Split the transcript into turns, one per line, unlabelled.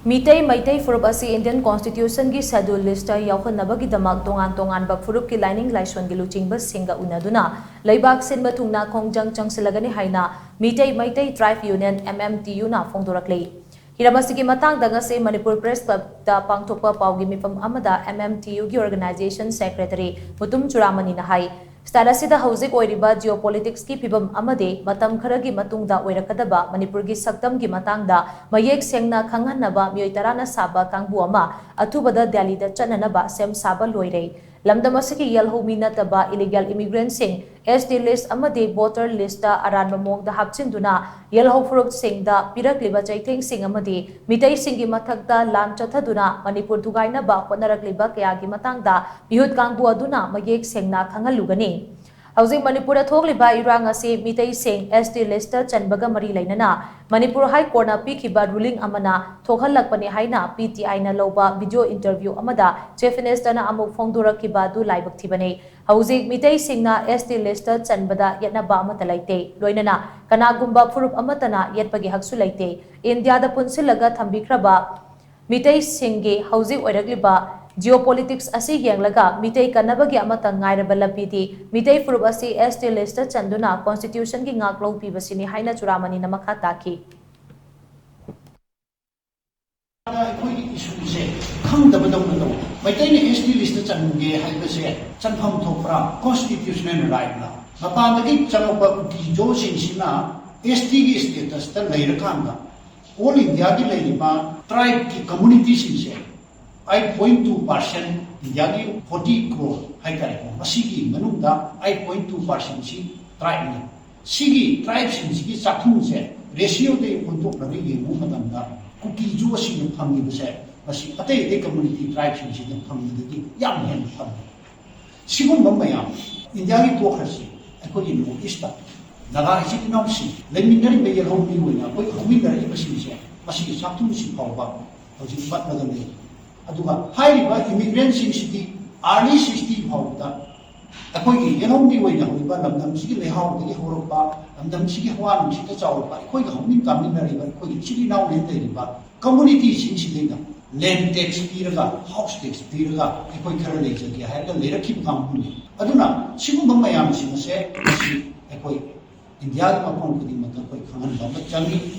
Meetei-Meitei Phurup asi Indian Constitution ki schedule list Yaohannabagi damak tongan-tonganba Phurup ki laining-laishon ki Luchingba Singa Unaduna leibak shinba thungna Khongjang Changshillagani haina Meetei-Meitei Tribe Union MMTU na phongdorakli. Hiramasi ki matang danga se Manipur Press Club da pangthokpa paugi mifam amada MMTU ki organization secretary Mutum Churamani na hai Stadasida hauzik oiriba geopolitics ki pibam amade matam kharagi matungda oirakadaba Manipur gi saktam gi matangda mayek sengna khanghanaba mioi tarana saba kangbu ama athubada Delhi da chananaba sem saba loire lamdam asiki yalhomi nataba illegal immigrant sing SD list amade voter list da aran mamong da hapchinduna yalho Phurup sing da pirakliba chaitheng sing amade Meetei sing gi mathakda lan chathaduna Manipur thugaina ba honarakliba kaya gi matangda bihut kangbu aduna mayek sengna khangalugani Housing Manipur thokliba irang ase Meetei sing SD list chanbaga mari lainana Manipur High Court na pikiba ruling amana thokhalakpani haina PTI na loba video interview amada chief minister na amuk phongdorakiba du laibak thibane Housing Meetei sing na SD list chanbada yatnaba amata laite loinana kanagumba Phurup amatana yatpagi haksu laite India da punsilaga thambikraba Meetei sing ge housing oiragliba geopolitics asi yanglaga Meetei kanabagi amata ngairaba labidi Meetei Phurup asi SD list chanduna constitution gi ngaklo pibasini haina Churamani na makha taki
Meitei ni SD list change haibase chanpham thopra constitutional right na mapandagi changpa jo sinsina SD gi status ta leirakanga all India gi leima tribe ki community sinse 8.2% India ki 40 crore haikare ko masigi manungda 8.2% si tribe ni sigi tribe sinsi chakhung se ratio de kontok lari yemu matamda kuki jo sin phamgi base masi ate de community tribe sinsi de phamgi de yam hen pham sigum mamaya India ki to khasi akoi no ista naga si nomsi leminari me yel homi wina koi hominari masi se masi chakhung si phawba hoji bat madani aduga hairiba immigrant city early 60 phawda akoi ki yelomdi wina hoiba lamdam sigi lehau de horopa lamdam sigi hwan si ta chawpa akoi ga homin kaminari ba akoi ki chili now le deriba community city de land tax piraga house tax piraga akoi khara le jagi haga le rakhi kampuni aduna sigu mayam si mase akoi India ma khong kudi matak koi khangan ba changi